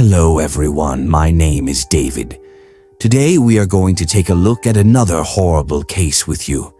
Hello everyone, my name is David. Today we are going to take a look at another horrible case with you.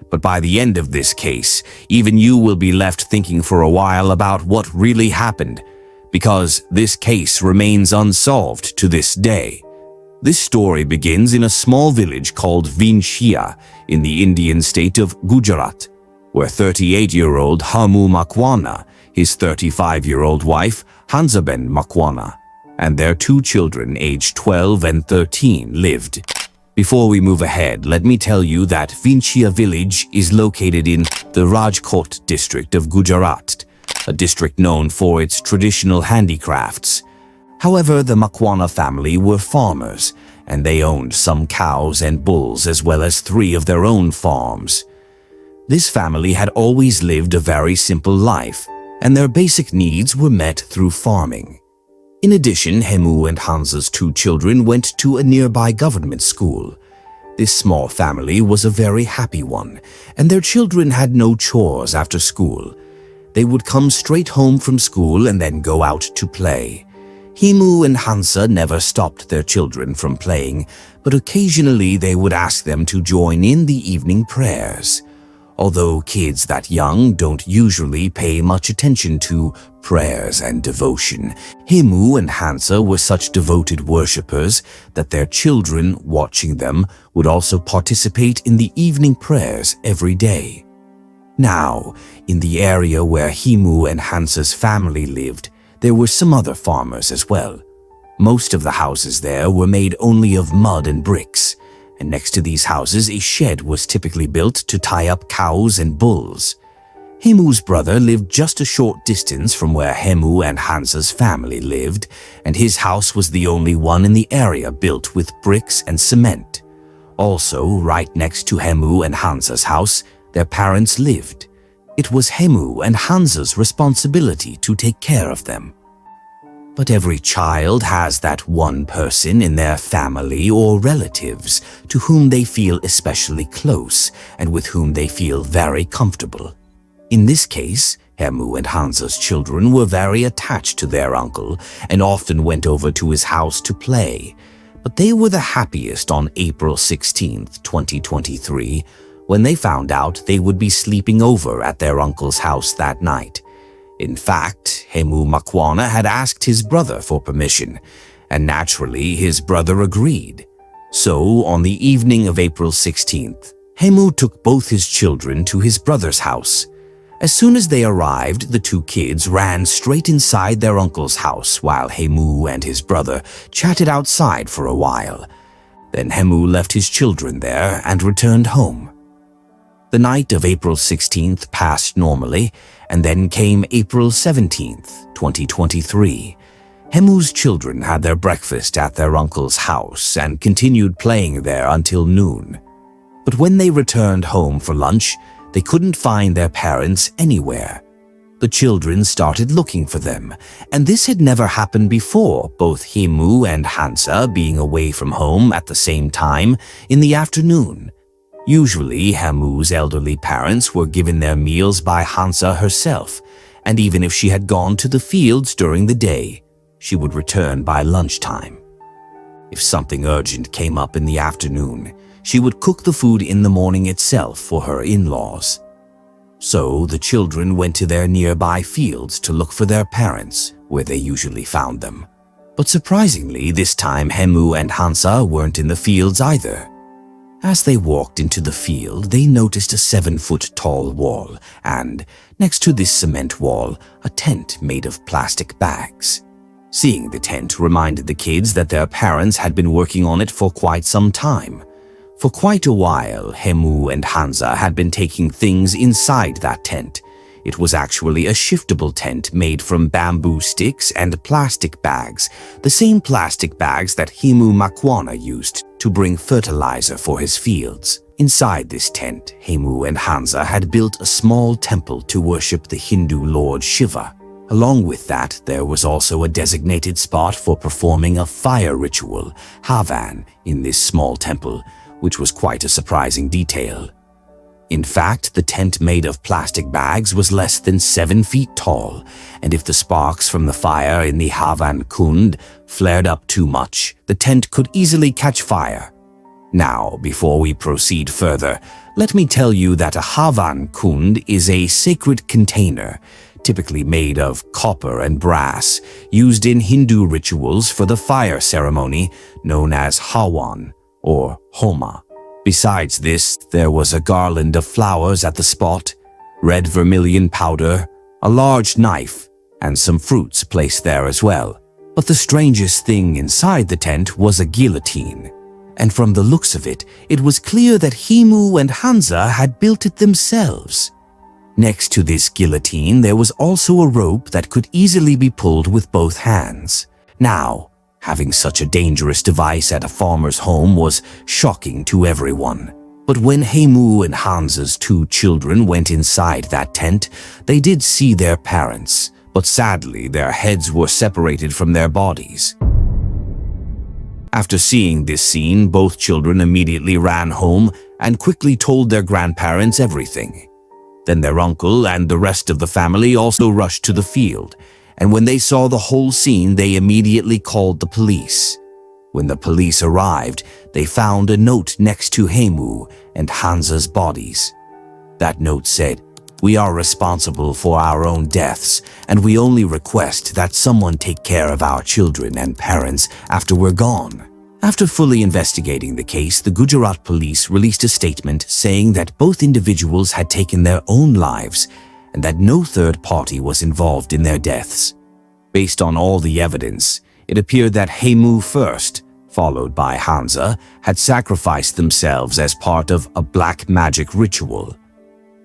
But by the end of this case, even you will be left thinking for a while about what really happened, because this case remains unsolved to this day. This story begins in a small village called Vinchia in the Indian state of Gujarat, where 38-year-old Hamu Makwana, his 35-year-old wife Hansaben Makwana, and their two children aged 12 and 13 lived. Before we move ahead, let me tell you that Vinchia village is located in the Rajkot district of Gujarat, a district known for its traditional handicrafts. However, the Makwana family were farmers, and they owned some cows and bulls as well as 3 of their own farms. This family had always lived a very simple life, and their basic needs were met through farming. In addition, Hemu and Hansa's 2 children went to a nearby government school. This small family was a very happy one, and their children had no chores after school. They would come straight home from school and then go out to play. Hemu and Hansa never stopped their children from playing, but occasionally they would ask them to join in the evening prayers. Although kids that young don't usually pay much attention to prayers and devotion, Hemu and Hansa were such devoted worshippers that their children, watching them, would also participate in the evening prayers every day. Now, in the area where Hemu and Hansa's family lived, there were some other farmers as well. Most of the houses there were made only of mud and bricks, and next to these houses a shed was typically built to tie up cows and bulls. Hemu's brother lived just a short distance from where Hemu and Hansa's family lived, and his house was the only one in the area built with bricks and cement. Also, right next to Hemu and Hansa's house, their parents lived. It was Hemu and Hansa's responsibility to take care of them. But every child has that one person in their family or relatives to whom they feel especially close and with whom they feel very comfortable. In this case, Hemu and Hansa's children were very attached to their uncle and often went over to his house to play. But they were the happiest on April 16, 2023, when they found out they would be sleeping over at their uncle's house that night. In fact, Hemu Makwana had asked his brother for permission, and naturally his brother agreed. So, on the evening of April 16th, Hemu took both his children to his brother's house. As soon as they arrived, the 2 kids ran straight inside their uncle's house while Hemu and his brother chatted outside for a while. Then Hemu left his children there and returned home. The night of April 16th passed normally, and then came April 17th, 2023. Hemu's children had their breakfast at their uncle's house and continued playing there until noon. But when they returned home for lunch, they couldn't find their parents anywhere. The children started looking for them, and this had never happened before, both Hemu and Hansa being away from home at the same time in the afternoon. Usually, Hemu's elderly parents were given their meals by Hansa herself, and even if she had gone to the fields during the day, she would return by lunchtime. If something urgent came up in the afternoon, she would cook the food in the morning itself for her in-laws. So the children went to their nearby fields to look for their parents, where they usually found them. But surprisingly, this time Hemu and Hansa weren't in the fields either. As they walked into the field, they noticed a 7-foot-tall wall and, next to this cement wall, a tent made of plastic bags. Seeing the tent reminded the kids that their parents had been working on it for quite some time. For quite a while, Hemu and Hansa had been taking things inside that tent. It was actually a shiftable tent made from bamboo sticks and plastic bags, the same plastic bags that Hemu Makwana used to bring fertilizer for his fields. Inside this tent, Hemu and Hansa had built a small temple to worship the Hindu lord Shiva. Along with that, there was also a designated spot for performing a fire ritual, Havan, in this small temple, which was quite a surprising detail. In fact, the tent made of plastic bags was less than 7 feet tall, and if the sparks from the fire in the Havan Kund flared up too much, the tent could easily catch fire. Now, before we proceed further, let me tell you that a Havan Kund is a sacred container, typically made of copper and brass, used in Hindu rituals for the fire ceremony known as Hawan or Homa. Besides this, there was a garland of flowers at the spot, red vermilion powder, a large knife, and some fruits placed there as well. But the strangest thing inside the tent was a guillotine. And from the looks of it, it was clear that Himu and Hansa had built it themselves. Next to this guillotine, there was also a rope that could easily be pulled with both hands. Now, having such a dangerous device at a farmer's home was shocking to everyone. But when Himu and Hansa's 2 children went inside that tent, they did see their parents, but sadly their heads were separated from their bodies. After seeing this scene, both children immediately ran home and quickly told their grandparents everything. Then their uncle and the rest of the family also rushed to the field, and when they saw the whole scene, they immediately called the police. When the police arrived, they found a note next to Himu and Hansa's bodies. That note said, "We are responsible for our own deaths, and we only request that someone take care of our children and parents after we're gone." After fully investigating the case, the Gujarat police released a statement saying that both individuals had taken their own lives and that no third party was involved in their deaths. Based on all the evidence, it appeared that Himu first, followed by Hansa, had sacrificed themselves as part of a black magic ritual.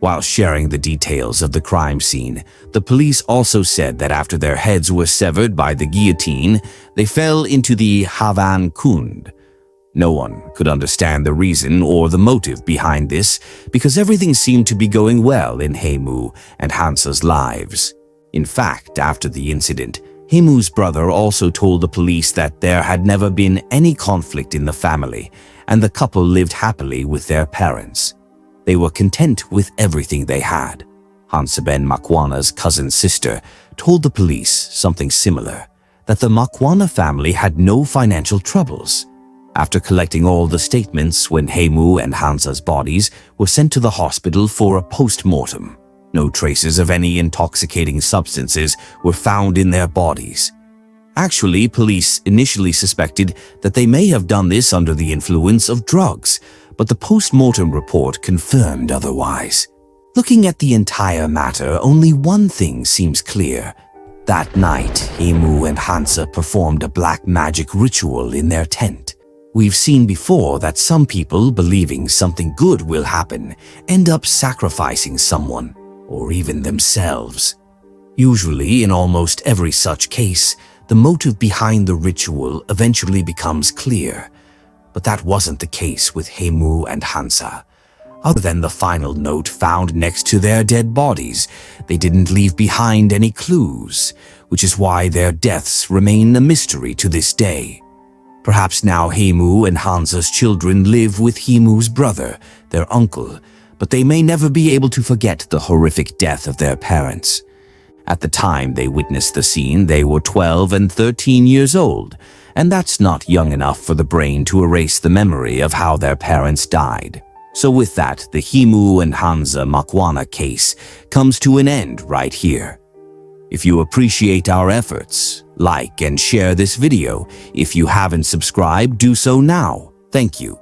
While sharing the details of the crime scene, the police also said that after their heads were severed by the guillotine, they fell into the Havan Kund. No one could understand the reason or the motive behind this because everything seemed to be going well in Himu and Hansa's lives. In fact, after the incident, Himu's brother also told the police that there had never been any conflict in the family and the couple lived happily with their parents. They were content with everything they had. Hansaben Makwana's cousin sister told the police something similar, that the Makwana family had no financial troubles. After collecting all the statements when Himu and Hansa's bodies were sent to the hospital for a post-mortem, no traces of any intoxicating substances were found in their bodies. Actually, police initially suspected that they may have done this under the influence of drugs, but the post-mortem report confirmed otherwise. Looking at the entire matter, only one thing seems clear. That night, Himu and Hansa performed a black magic ritual in their tent. We've seen before that some people, believing something good will happen, end up sacrificing someone, or even themselves. Usually, in almost every such case, the motive behind the ritual eventually becomes clear. But that wasn't the case with Himu and Hansa. Other than the final note found next to their dead bodies, they didn't leave behind any clues, which is why their deaths remain a mystery to this day. Perhaps now Himu and Hansa's children live with Himu's brother, their uncle, but they may never be able to forget the horrific death of their parents. At the time they witnessed the scene, they were 12 and 13 years old, and that's not young enough for the brain to erase the memory of how their parents died. So with that, the Himu and Hansa Makwana case comes to an end right here. If you appreciate our efforts, like and share this video. If you haven't subscribed, do so now. Thank you.